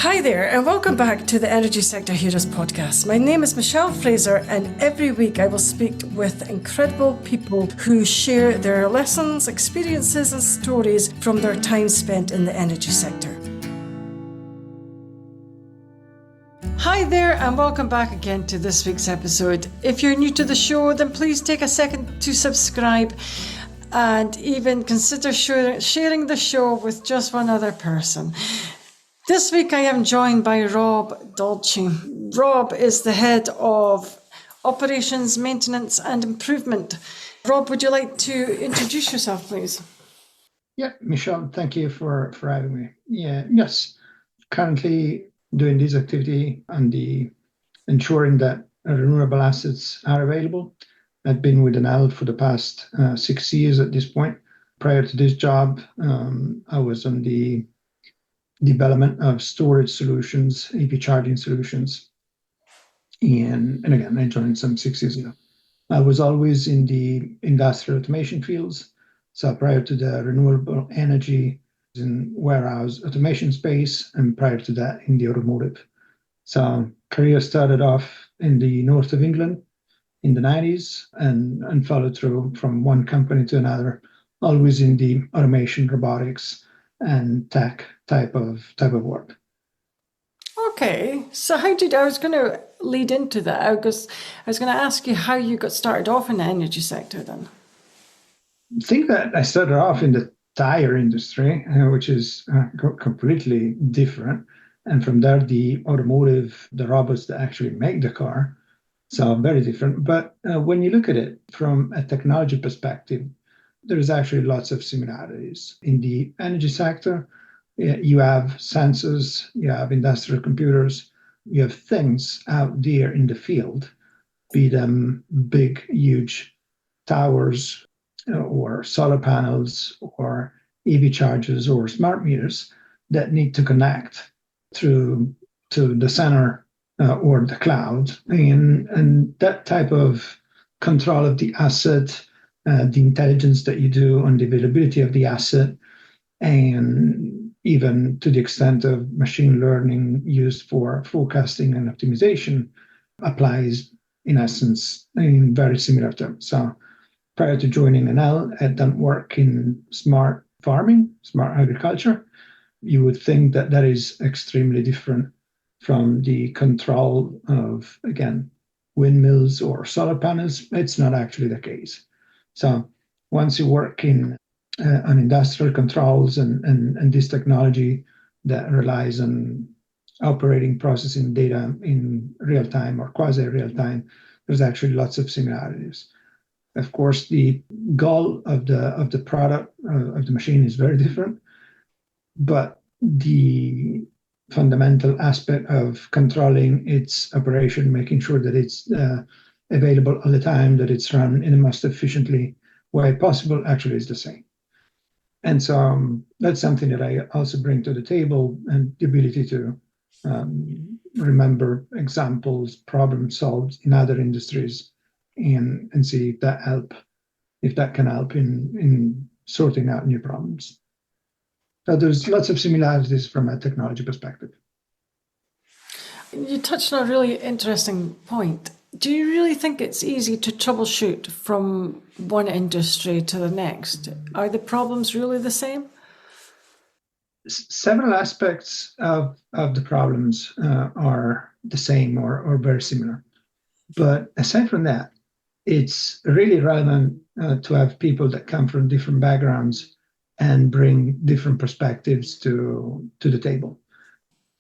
Hi there, and welcome back to the Energy Sector Heroes podcast. My name is Michelle Fraser, and every week I will speak with incredible people who share their lessons, experiences, and stories from their time spent in the energy sector. Hi there, and welcome back again to this week's episode. If you're new to the show, then please take a second to subscribe and even consider sharing the show with just one other person. This week I am joined by Rob Dolci. Rob is the head of operations, maintenance and improvement. Rob, would you like to introduce yourself, please? Yeah, Michelle, thank you for having me. Yes, currently doing this activity and ensuring that renewable assets are available. I've been with Enel for the past 6 years at this point. Prior to this job, I was on the development of storage solutions, EV charging solutions. And again, I joined some 6 years ago. I was always in the industrial automation fields. So prior to the renewable energy, in warehouse automation space, and prior to that in the automotive. So career started off in the north of England in the 90s and followed through from one company to another, always in the automation, robotics, and tech type of work. Okay, so I was going to lead into that. I was going to ask you how you got started off in the energy sector then. I think that I started off in the tire industry, which is completely different. And from there, the automotive, the robots that actually make the car. So very different. But when you look at it from a technology perspective, there's actually lots of similarities. In the energy sector, you have sensors, you have industrial computers, you have things out there in the field, be them big, huge towers or solar panels or EV chargers or smart meters that need to connect to the center or the cloud. And that type of control of the asset, the intelligence that you do on the availability of the asset, and even to the extent of machine learning used for forecasting and optimization applies in essence in very similar terms. So prior to joining Enel, I had done work in smart farming, smart agriculture. You would think that that is extremely different from the control of, again, windmills or solar panels. It's not actually the case. So once you work on industrial controls and this technology that relies on operating processing data in real time or quasi real time, there's actually lots of similarities. Of course, the goal of the product of the machine is very different, but the fundamental aspect of controlling its operation, making sure that it's available all the time, that it's run in the most efficiently way possible, actually is the same. And so that's something that I also bring to the table, and the ability to remember examples, problems solved in other industries, and see if that can help in sorting out new problems. So there's lots of similarities from a technology perspective. You touched on a really interesting point. Do you really think it's easy to troubleshoot from one industry to the next? Are the problems really the same? Several aspects of the problems are the same or very similar. But aside from that, it's really relevant to have people that come from different backgrounds and bring different perspectives to the table.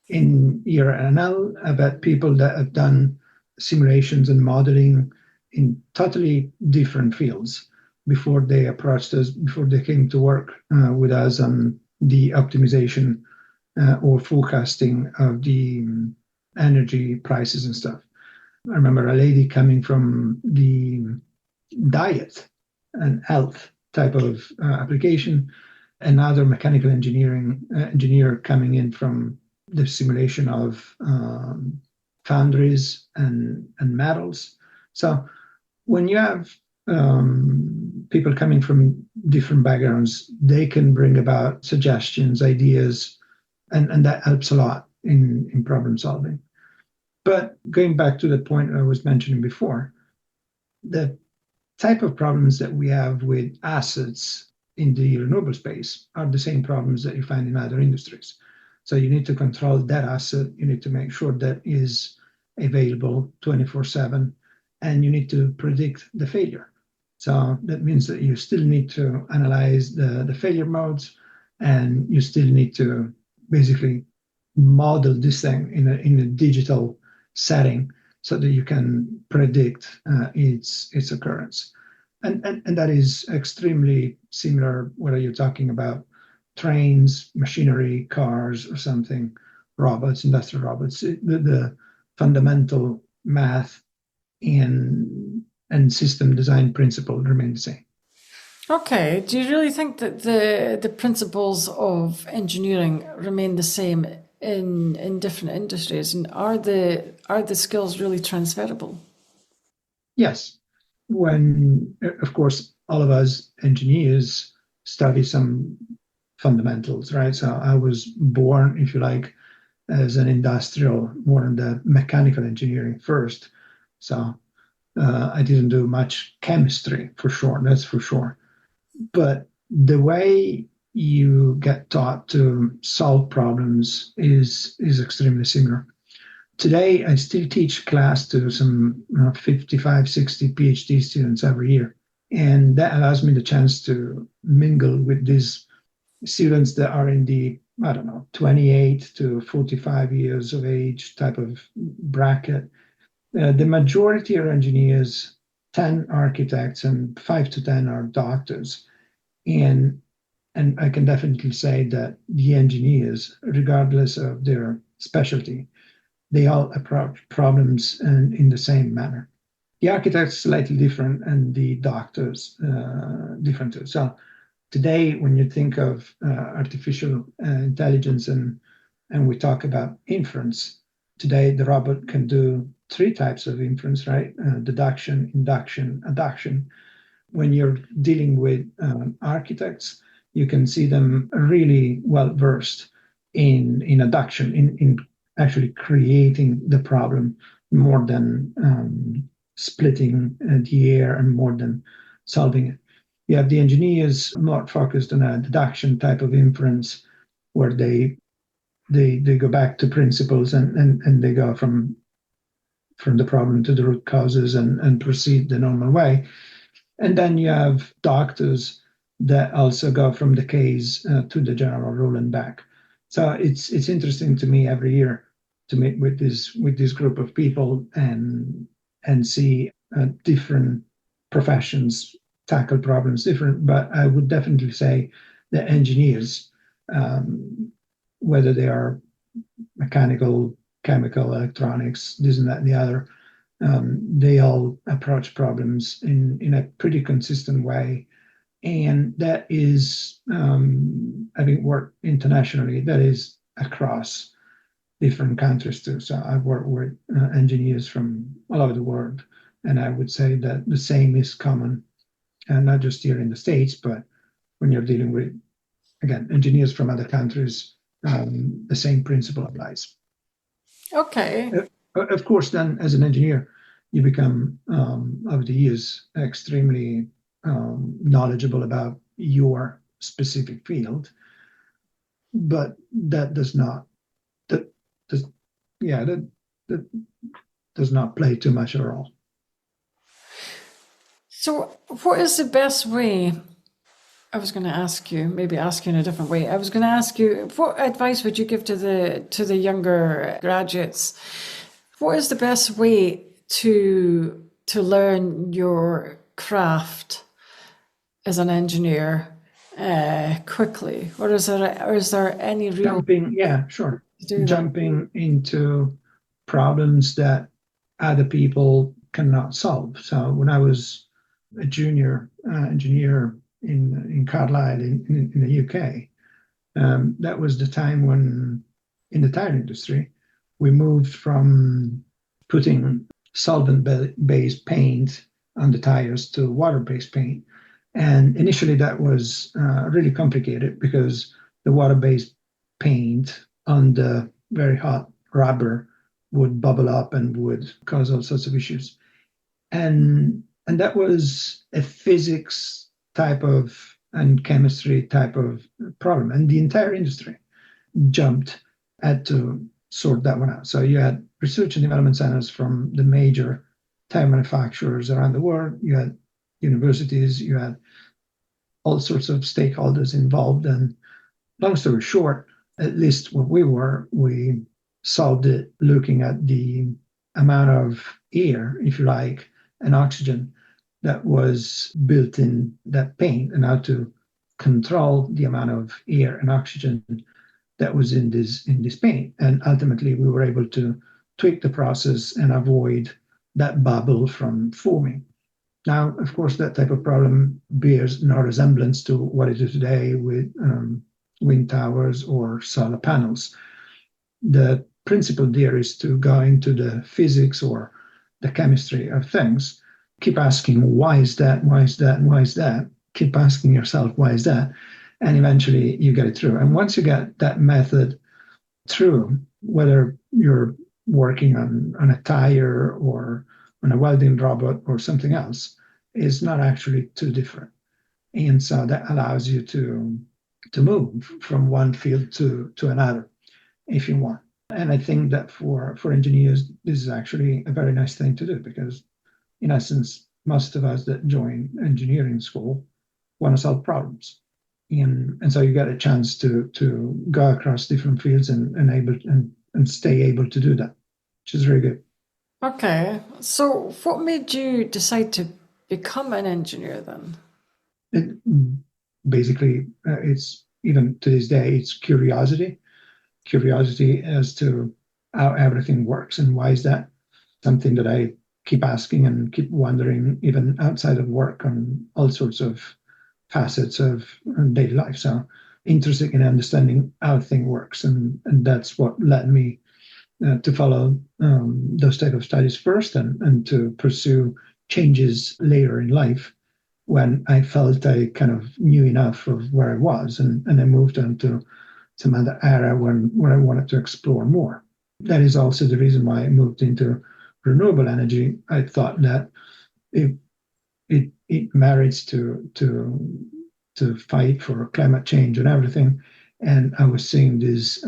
In ENL, I've had people that have done simulations and modeling in totally different fields before they approached us, before they came to work with us on the optimization or forecasting of the energy prices and stuff. I remember a lady coming from the diet and health type of application, another mechanical engineer coming in from the simulation of foundries and metals. So when you have people coming from different backgrounds, they can bring about suggestions, ideas, and that helps a lot in problem solving. But going back to the point I was mentioning before, the type of problems that we have with assets in the renewable space are the same problems that you find in other industries. So you need to control that asset, you need to make sure that is available 24/7, and you need to predict the failure. So that means that you still need to analyze the failure modes, and you still need to basically model this thing in a digital setting so that you can predict its occurrence. And that is extremely similar whether you're talking about trains, machinery, cars, or something, robots, industrial robots. The fundamental math and system design principle remain the same. Okay. Do you really think that the principles of engineering remain the same in different industries, and are the skills really transferable? Yes. When, of course, all of us engineers study some fundamentals, right? So I was born, if you like, as an industrial, more in the mechanical engineering first. So I didn't do much chemistry for sure, that's for sure. But the way you get taught to solve problems is extremely similar. Today, I still teach class to some 55, 60 PhD students every year. And that allows me the chance to mingle with these students that are in the, I don't know, 28 to 45 years of age type of bracket. The majority are engineers, 10 architects, and 5 to 10 are doctors. And and I can definitely say that the engineers, regardless of their specialty, they all approach problems in the same manner. The architects slightly different, and the doctors different too. So today, when you think of artificial intelligence and we talk about inference, today the robot can do three types of inference, right? Deduction, induction, adduction. When you're dealing with architects, you can see them really well versed in adduction, in actually creating the problem more than splitting the air and more than solving it. You have the engineers more focused on a deduction type of inference where they go back to principles and they go from the problem to the root causes and proceed the normal way. And then you have doctors that also go from the case to the general rule and back. So it's interesting to me every year to meet with this group of people and see different professions tackle problems different. But I would definitely say that engineers, whether they are mechanical, chemical, electronics, this and that and the other, they all approach problems in a pretty consistent way. And that is, having worked internationally, that is across different countries too. So I've worked with engineers from all over the world, and I would say that the same is common, and not just here in the States, but when you're dealing with, again, engineers from other countries, the same principle applies. Okay. Of course, then as an engineer, you become, over the years, extremely knowledgeable about your specific field, but that does not that does yeah that does not play too much at all. So, what is the best way? I was going to ask you, maybe ask you in a different way. I was going to ask you, what advice would you give to the younger graduates? What is the best way to learn your craft as an engineer quickly, or is there any real Jumping, yeah, sure. to do that? Jumping into problems that other people cannot solve. So when I was a junior engineer in Carlisle in the UK, that was the time when in the tire industry we moved from putting solvent-based paint on the tires to water-based paint. And initially that was really complicated because the water-based paint on the very hot rubber would bubble up and would cause all sorts of issues. And that was a physics type of and chemistry type of problem. And the entire industry jumped had to sort that one out. So you had research and development centers from the major tire manufacturers around the world. You had universities, you had all sorts of stakeholders involved. And long story short, at least what we solved it looking at the amount of air, if you like, and oxygen that was built in that paint and how to control the amount of air and oxygen that was in this paint. And ultimately, we were able to tweak the process and avoid that bubble from forming. Now, of course, that type of problem bears no resemblance to what it is today with wind towers or solar panels. The principle there is to go into the physics or the chemistry of things, keep asking, why is that? Why is that? Why is that? Keep asking yourself, why is that? And eventually you get it through. And once you get that method through, whether you're working on a tire or on a welding robot or something else, is not actually too different. And so that allows you to move from one field to another if you want. And I think that for engineers, this is actually a very nice thing to do because, in essence, most of us that join engineering school want to solve problems. And so you get a chance to go across different fields and stay able to do that, which is very good. Okay, so what made you decide to become an engineer then? It, basically, it's even to this day, it's curiosity as to how everything works and why is that. Something that I keep asking and keep wondering, even outside of work, on all sorts of facets of daily life. So interested in understanding how thing works, and that's what led me to follow those type of studies first, and to pursue changes later in life when I felt I kind of knew enough of where I was, and I moved on to some other area where I wanted to explore more. That is also the reason why I moved into renewable energy. I thought that it merits to fight for climate change and everything. And I was seeing this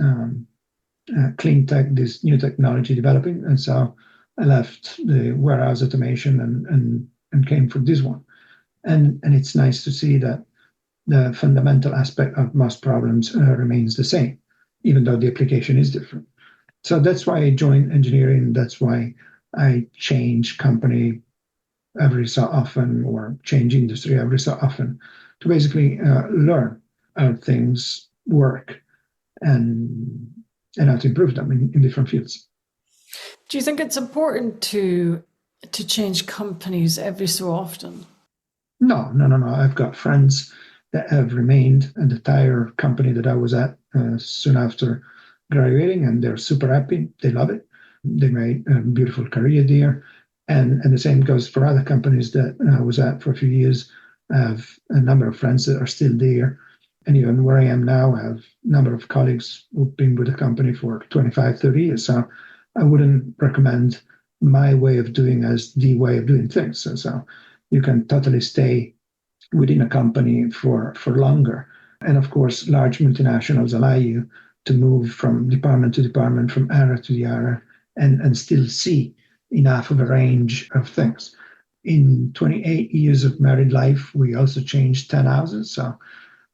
clean tech, this new technology developing, and so I left the warehouse automation and came for this one. And it's nice to see that the fundamental aspect of most problems remains the same, even though the application is different. So that's why I joined engineering. That's why I change company every so often or change industry every so often to basically learn how things work and how to improve them in different fields. Do you think it's important to change companies every so often? No. I've got friends that have remained at the tire company that I was at soon after graduating, and they're super happy. They love it. They made a beautiful career there. And the same goes for other companies that I was at for a few years. I have a number of friends that are still there. And even where I am now, I have a number of colleagues who've been with the company for 25, 30 years. So I wouldn't recommend my way of doing as the way of doing things. So you can totally stay within a company for longer. And of course, large multinationals allow you to move from department to department, from area to the area, and still see enough of a range of things. In 28 years of married life, we also changed 10 houses. So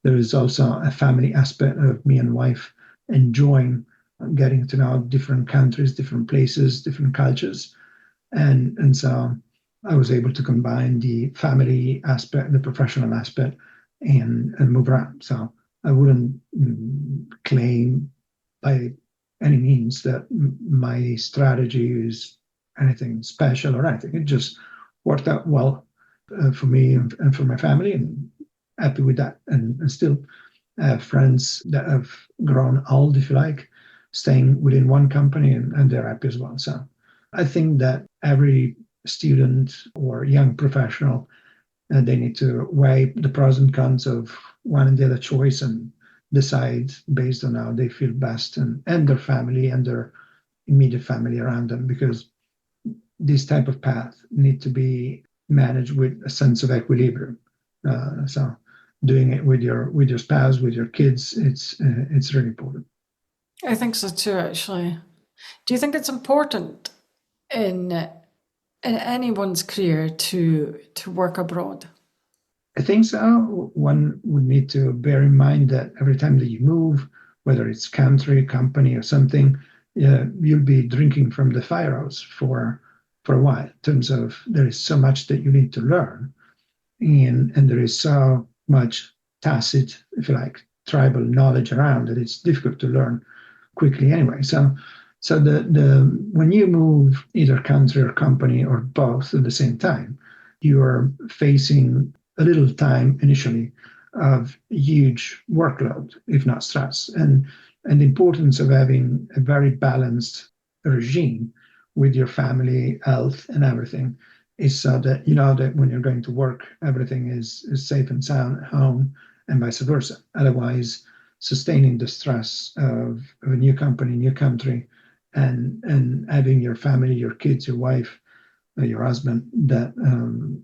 there is also a family aspect of me and wife enjoying getting to know different countries, different places, different cultures. And so I was able to combine the family aspect, the professional aspect, and move around. So I wouldn't claim by any means that my strategy is anything special or anything. It just worked out well for me and for my family, and happy with that. And still have friends that have grown old, if you like, staying within one company, and they're happy as well. So I think that every student or young professional, they need to weigh the pros and cons of one and the other choice and decide based on how they feel best, and their family and their immediate family around them, because this type of path need to be managed with a sense of equilibrium. So doing it with your spouse, with your kids, it's really important. I think so too, actually. Do you think it's important in anyone's career to work abroad? I think so. One would need to bear in mind that every time that you move, whether it's country, company, or something, you'll be drinking from the fire hose for a while. In terms of there is so much that you need to learn, and there is so much tacit, if you like, tribal knowledge around that it's difficult to learn quickly anyway. So the when you move either country or company or both at the same time, you are facing a little time initially of huge workload, if not stress, and the importance of having a very balanced regime with your family, health, and everything is so that you know that when you're going to work, everything is safe and sound at home, and vice versa. Otherwise, sustaining the stress of a new company, new country, and having your family, your kids, your wife, your husband that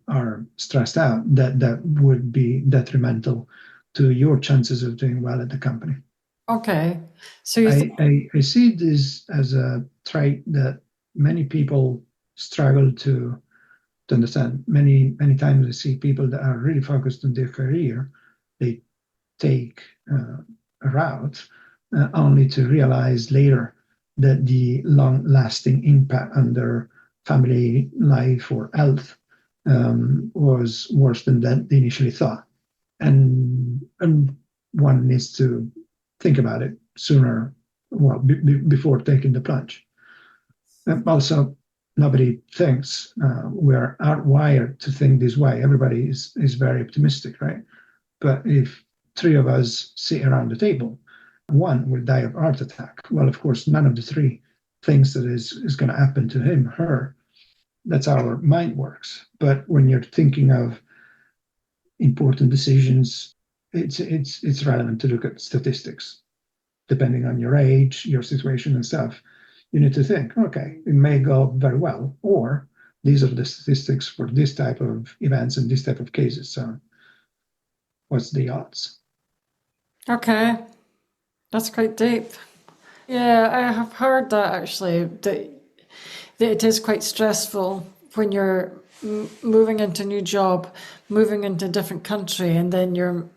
are stressed out, that would be detrimental to your chances of doing well at the company. Okay, so you think, I see this as a trait that many people struggle to understand. Many times I see people that are really focused on their career, they take a route only to realize later that the long-lasting impact on their family life or health was worse than that they initially thought. And one needs to think about it sooner, well, before taking the plunge. Also, nobody thinks we're hardwired to think this way. Everybody is very optimistic, right? But if three of us sit around the table, one will die of heart attack. Well, of course, none of the three thinks that is going to happen to him, her. That's how our mind works. But when you're thinking of important decisions, it's relevant to look at statistics. Depending on your age, your situation, and stuff, you need to think, okay, it may go very well, or these are the statistics for this type of events and this type of cases. So, what's the odds? okay, that's quite deep. Yeah, I have heard that actually, that it is quite stressful when you're moving into a new job, moving into a different country, and then you're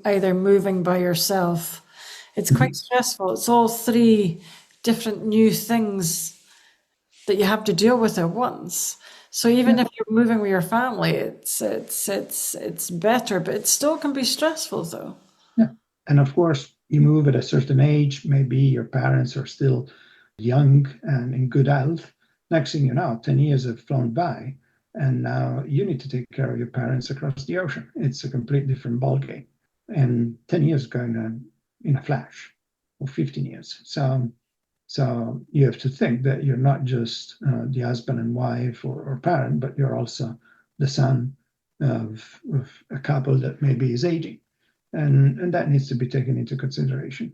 either moving by yourself. It's quite stressful. It's all three different new things that you have to deal with at once. So even Yeah, if you're moving with your family, it's better, but it still can be stressful though. yeah. And of course, you move at a certain age. Maybe your parents are still young and in good health. Next thing you know, 10 years have flown by, and now you need to take care of your parents across the ocean. It's a complete different ballgame. And 10 years going in a flash, or 15 years. So you have to think that you're not just the husband and wife or parent, but you're also the son of a couple that maybe is aging. And that needs to be taken into consideration.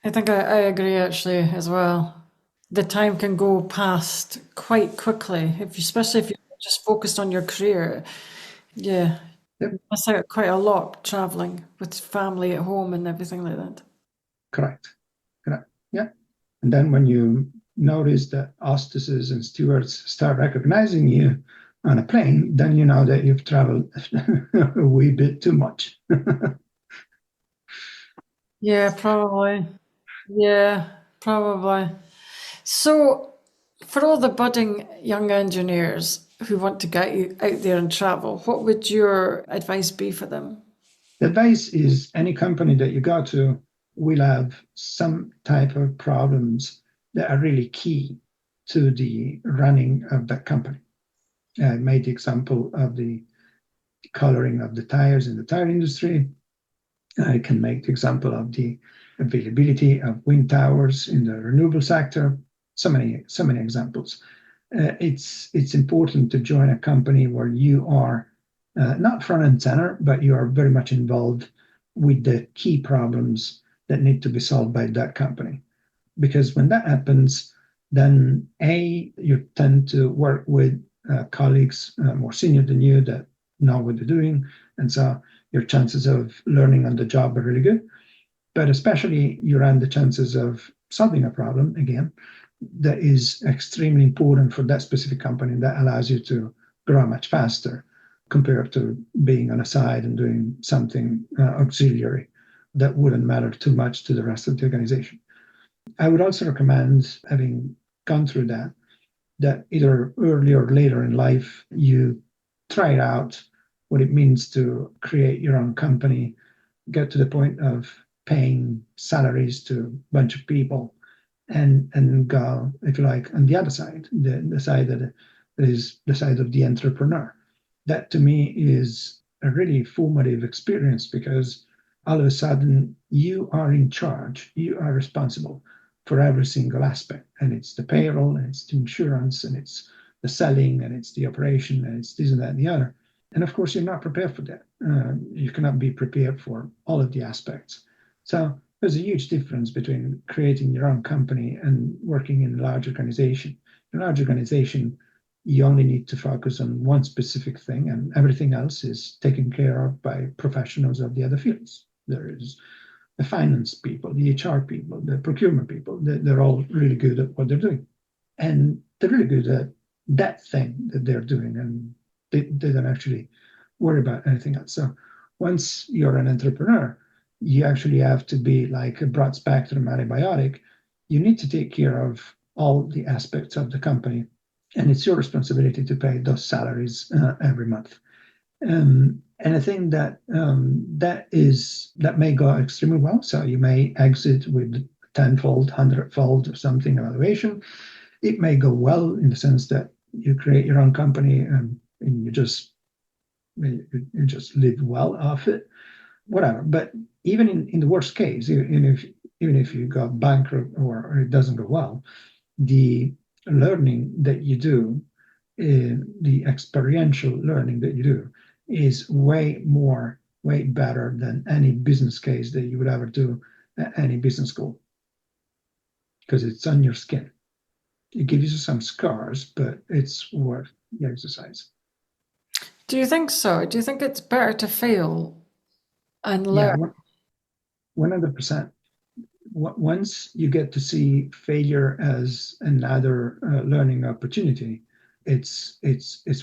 I think I agree actually as well. The time can go past quite quickly, especially if you're just focused on your career. Yeah, Yep, miss out quite a lot traveling with family at home and everything like that. correct. Correct. Yeah. And then when you notice that hostesses and stewards start recognizing you on a plane, then you know that you've traveled a wee bit too much. Yeah, probably. Yeah, probably. So, for all the budding young engineers who want to get you out there and travel, what would your advice be for them? The advice is any company that you go to will have some type of problems that are really key to the running of that company. I made the example of the coloring of the tires in the tire industry. I can make the example of the availability of wind towers in the renewable sector. So many examples. It's important to join a company where you are not front and center, but you are very much involved with the key problems that need to be solved by that company. Because when that happens, then you tend to work with colleagues more senior than you that know what they're doing. And so your chances of learning on the job are really good. But especially you run the chances of solving a problem, again, that is extremely important for that specific company that allows you to grow much faster compared to being on a side and doing something auxiliary that wouldn't matter too much to the rest of the organization. I would also recommend, having gone through that either early or later in life, you try out what it means to create your own company, get to the point of paying salaries to a bunch of people, and go, if you like, on the other side, the side that is the side of the entrepreneur. That to me is a really formative experience, because all of a sudden you are in charge, you are responsible for every single aspect. And it's the payroll, and it's the insurance, and it's the selling, and it's the operation, and it's this and that and the other. And of course, you're not prepared for that. You cannot be prepared for all of the aspects. So there's a huge difference between creating your own company and working in a large organization. In a large organization, you only need to focus on one specific thing, and everything else is taken care of by professionals of the other fields. There is the finance people, the HR people, the procurement people. They're all really good at what they're doing. And they're really good at that thing that they're doing, and they don't actually worry about anything else. So once you're an entrepreneur, you actually have to be like a broad spectrum antibiotic. You need to take care of all the aspects of the company, and it's your responsibility to pay those salaries every month. And I think that that may go extremely well. So you may exit with tenfold, hundredfold or something evaluation. It may go well in the sense that you create your own company, and you just live well off it, whatever. But even in the worst case, even if you go bankrupt or it doesn't go well, the learning that you do, the experiential learning that you do, is way better than any business case that you would ever do at any business school, because it's on your skin. It gives you some scars, but it's worth the exercise. Do you think so? Do you think it's better to fail and learn? Yeah, 100%. Once you get to see failure as another learning opportunity, it's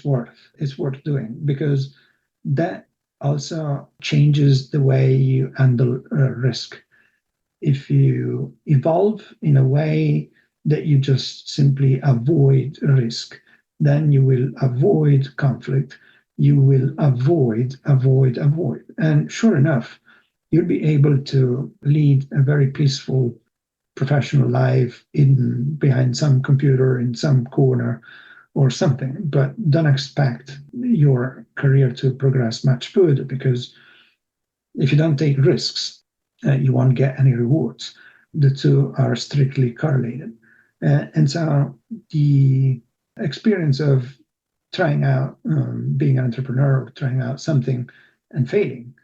worth doing, because that also changes the way you handle risk. If you evolve in a way that you just simply avoid risk, then you will avoid conflict. You will avoid. And sure enough, you'll be able to lead a very peaceful professional life behind some computer in some corner or something. But don't expect your career to progress much further, because if you don't take risks, you won't get any rewards. The two are strictly correlated. And so the experience of trying out being an entrepreneur, or trying out something and failing,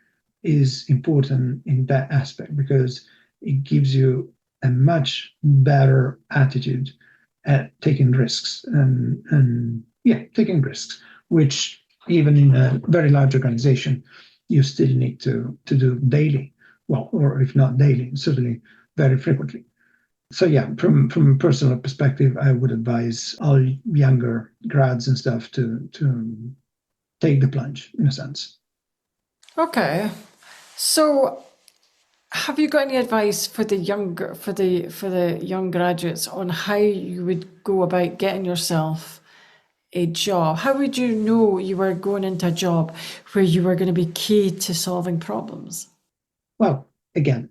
is important in that aspect, because it gives you a much better attitude at taking risks and taking risks, which even in a very large organization, you still need to do daily. Well, or if not daily, certainly very frequently. So yeah, from a personal perspective, I would advise all younger grads and stuff to take the plunge, in a sense. Okay. So have you got any advice for the young graduates on how you would go about getting yourself a job? How would you know you were going into a job where you were going to be key to solving problems? Well, again,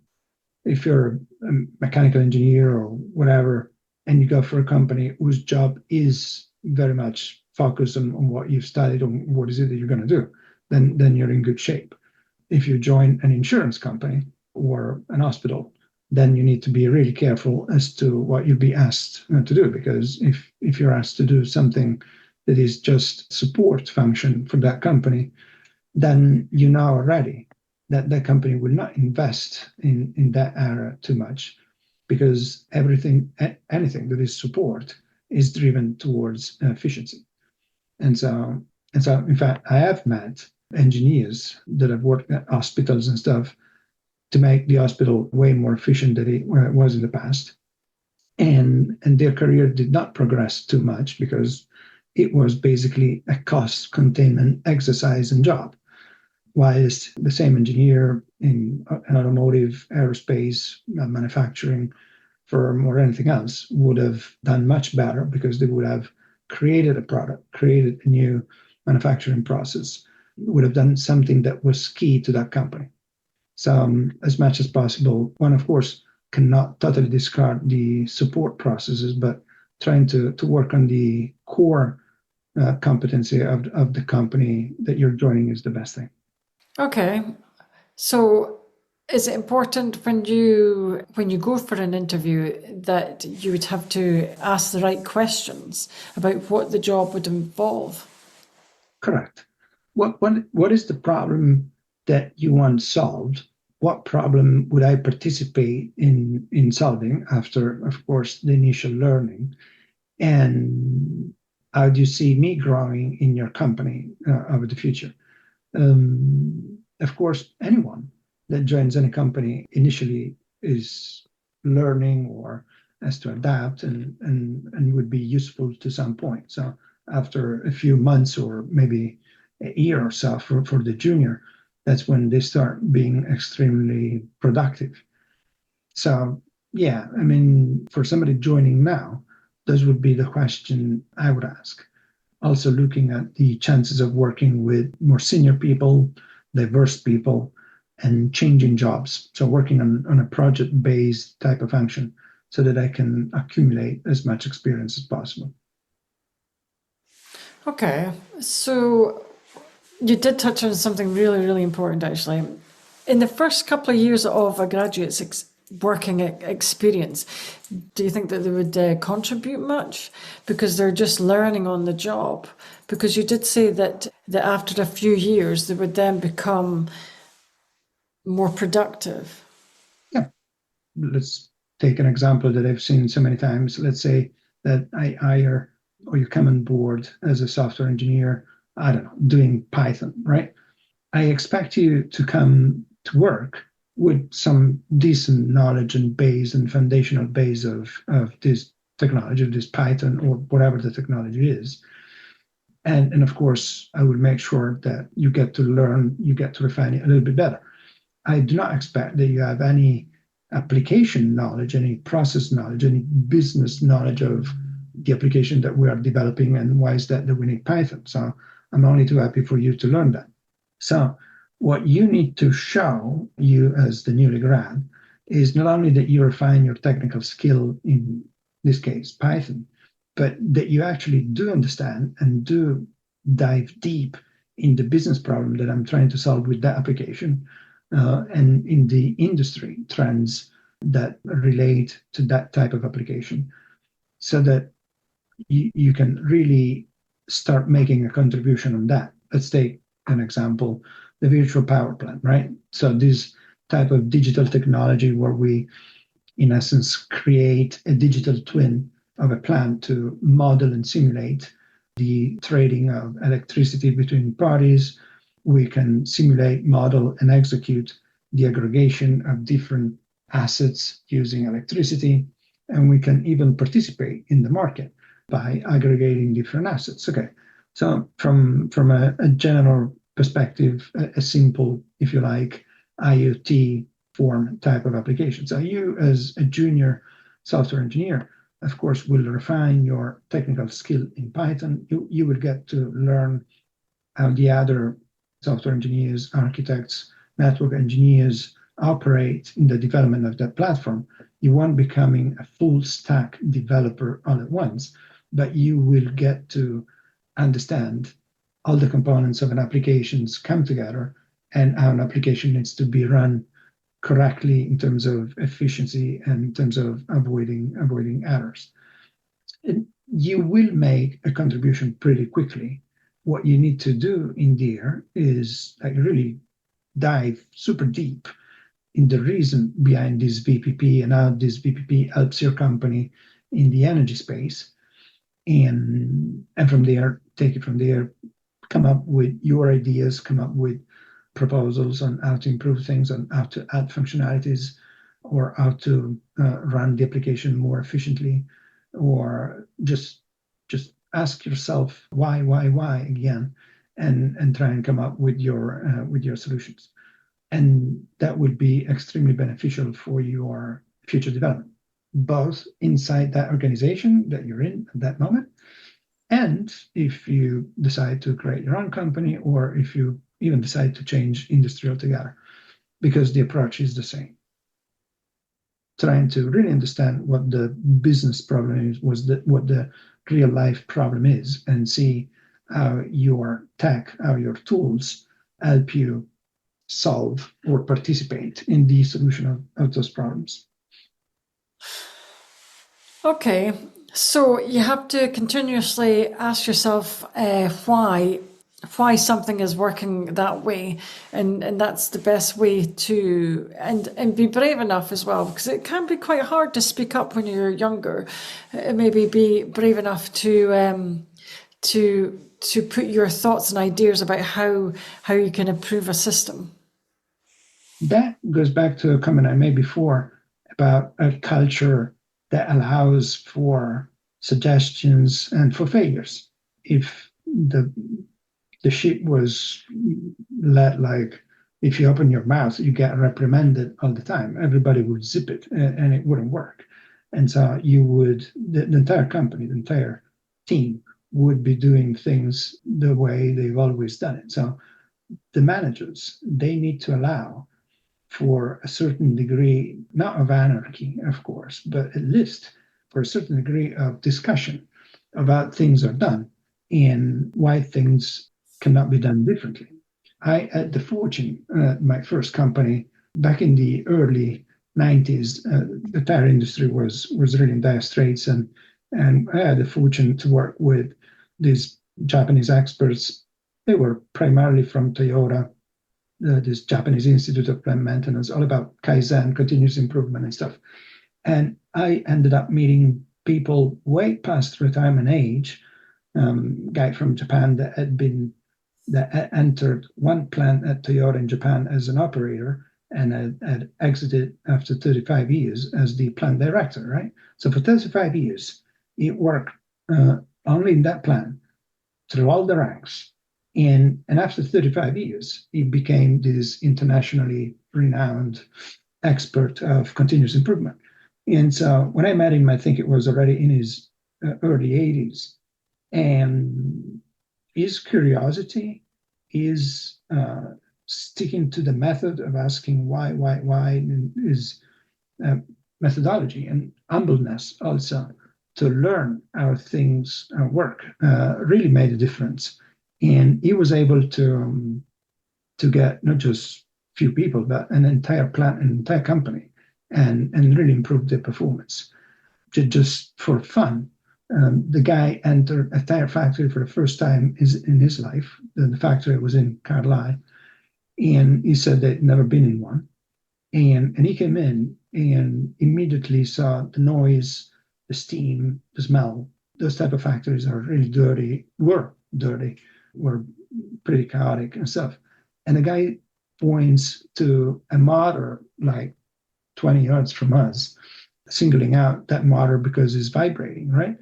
if you're a mechanical engineer or whatever, and you go for a company whose job is very much focused on what you've studied, on what is it that you're going to do, then you're in good shape. If you join an insurance company or an hospital, then you need to be really careful as to what you'll be asked to do, because if you're asked to do something that is just support function for that company, then you know already that company will not invest in that area too much, because anything that is support is driven towards efficiency. And so, in fact, I have met engineers that have worked at hospitals and stuff to make the hospital way more efficient than it was in the past. And their career did not progress too much because it was basically a cost containment exercise and job. Whilst the same engineer in an automotive, aerospace, manufacturing firm or anything else would have done much better because they would have created a product, created a new manufacturing process, would have done something that was key to that company. So, as much as possible, one, of course, cannot totally discard the support processes, but trying to work on the core competency of the company that you're joining is the best thing. Okay. So is it important when you go for an interview that you would have to ask the right questions about what the job would involve? Correct. What is the problem that you want solved? What problem would I participate in solving after, of course, the initial learning? And how do you see me growing in your company over the future? Of course, anyone that joins any company initially is learning or has to adapt and would be useful to some point. So after a few months or maybe a year or so for the junior, that's when they start being extremely productive. So yeah, I mean, for somebody joining now, those would be the question I would ask. Also looking at the chances of working with more senior people, diverse people, and changing jobs. So working on a project-based type of function so that I can accumulate as much experience as possible. Okay. So you did touch on something really, really important, actually. In the first couple of years of a graduate's working experience, do you think that they would contribute much because they're just learning on the job? Because you did say that after a few years they would then become more productive. Yeah, let's take an example that I've seen so many times. Let's say that I hire or you come on board as a software engineer, I don't know, doing Python, right? I expect you to come to work with some decent knowledge and base and foundational base of this technology, of this Python or whatever the technology is. And of course, I will make sure that you get to learn, you get to refine it a little bit better. I do not expect that you have any application knowledge, any process knowledge, any business knowledge of the application that we are developing and why is that we need Python. So I'm only too happy for you to learn that. So what you need to show, you as the newly grad, is not only that you refine your technical skill, in this case, Python, but that you actually do understand and do dive deep in the business problem that I'm trying to solve with that application, and in the industry trends that relate to that type of application, so that you can really start making a contribution on that. Let's take an example, the virtual power plant, right? So this type of digital technology where we, in essence, create a digital twin of a plant to model and simulate the trading of electricity between parties. We can simulate, model, and execute the aggregation of different assets using electricity. And we can even participate in the market by aggregating different assets. Okay, so from a general perspective, a simple, if you like, IoT form type of application. So you, as a junior software engineer, of course, will refine your technical skill in Python. You will get to learn how the other software engineers, architects, network engineers operate in the development of that platform. You won't becoming a full stack developer all at once, but you will get to understand all the components of an applications come together and how an application needs to be run correctly in terms of efficiency and in terms of avoiding errors. And you will make a contribution pretty quickly. What you need to do in there is like really dive super deep in the reason behind this VPP and how this VPP helps your company in the energy space. And from there, take it from there, come up with your ideas, come up with proposals on how to improve things, on how to add functionalities, or how to run the application more efficiently, or just ask yourself why again, and try and come up with your solutions. And that would be extremely beneficial for your future development, both inside that organization that you're in at that moment, and if you decide to create your own company, or if you even decide to change industry altogether, because the approach is the same. Trying to really understand what the business problem is, what the real life problem is, and see how your tech, how your tools help you solve or participate in the solution of those problems. Okay, so you have to continuously ask yourself why something is working that way, and that's the best way to and be brave enough as well, because it can be quite hard to speak up when you're younger. Maybe be brave enough to put your thoughts and ideas about how you can improve a system. That goes back to a comment I made before about a culture that allows for suggestions and for failures. If the ship was let, like, if you open your mouth, you get reprimanded all the time. Everybody would zip it, and it wouldn't work. And so the entire company, the entire team would be doing things the way they've always done it. So the managers, they need to allow for a certain degree, not of anarchy, of course, but at least for a certain degree of discussion about things are done and why things cannot be done differently. I had the fortune, my first company, back in the early 90s, the tire industry was really in dire straits, and I had the fortune to work with these Japanese experts. They were primarily from Toyota, this Japanese Institute of Plant Maintenance, all about Kaizen, continuous improvement and stuff. And I ended up meeting people way past retirement age, guy from Japan that had entered one plant at Toyota in Japan as an operator and had exited after 35 years as the plant director, right? So for 35 years, he worked only in that plant through all the ranks. And after 35 years, he became this internationally renowned expert of continuous improvement. And so when I met him, I think it was already in his early 80s. And his curiosity, his sticking to the method of asking why, and his methodology and humbleness also to learn how things work really made a difference. And he was able to get not just few people, but an entire plant, an entire company, and really improve their performance. Just for fun, the guy entered a tire factory for the first time in his life. The factory was in Carlisle, and he said they'd never been in one. And he came in and immediately saw the noise, the steam, the smell. Those type of factories are really dirty, were pretty chaotic and stuff. And the guy points to a motor like 20 yards from us, singling out that motor because it's vibrating, right?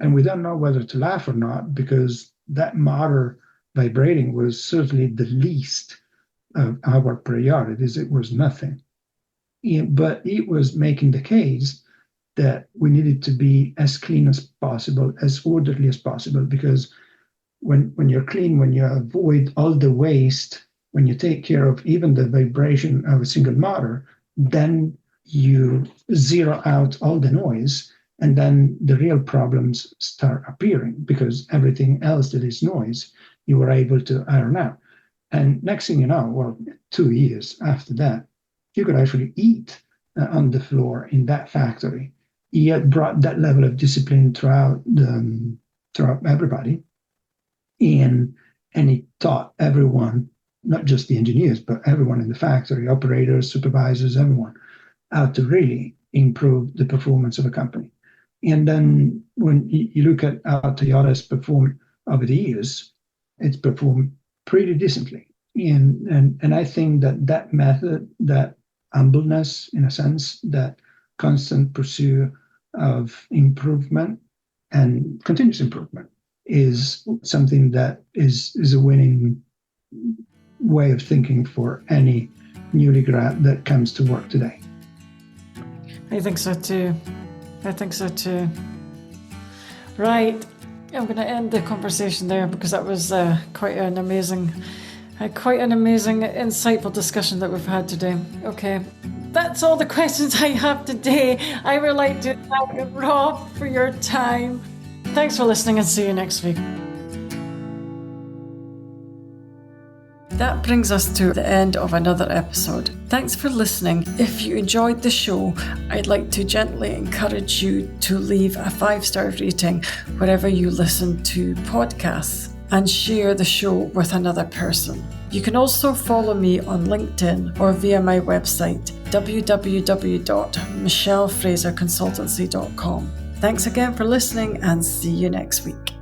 And we don't know whether to laugh or not, because that motor vibrating was certainly the least of our priorities. It was nothing. But it was making the case that we needed to be as clean as possible, as orderly as possible, because when you're clean, when you avoid all the waste, when you take care of even the vibration of a single motor, then you zero out all the noise, and then the real problems start appearing, because everything else that is noise, you were able to iron out. And next thing you know, well, 2 years after that, you could actually eat on the floor in that factory. He had brought that level of discipline throughout everybody, and he taught everyone not just the engineers, but everyone in the factory, operators, supervisors, everyone, how to really improve the performance of a company. And then when you look at how Toyota's performed over the years, it's performed pretty decently. And I think that method, that humbleness, in a sense, that constant pursuit of improvement and continuous improvement is something that is a winning way of thinking for any newly grad that comes to work today. I think so too. Right, I'm going to end the conversation there because that was quite an amazing, insightful discussion that we've had today. Okay, that's all the questions I have today. I would like to thank Rob for your time. Thanks for listening and see you next week. That brings us to the end of another episode. Thanks for listening. If you enjoyed the show, I'd like to gently encourage you to leave a 5-star rating wherever you listen to podcasts and share the show with another person. You can also follow me on LinkedIn or via my website, www.michellefraserconsultancy.com. Thanks again for listening and see you next week.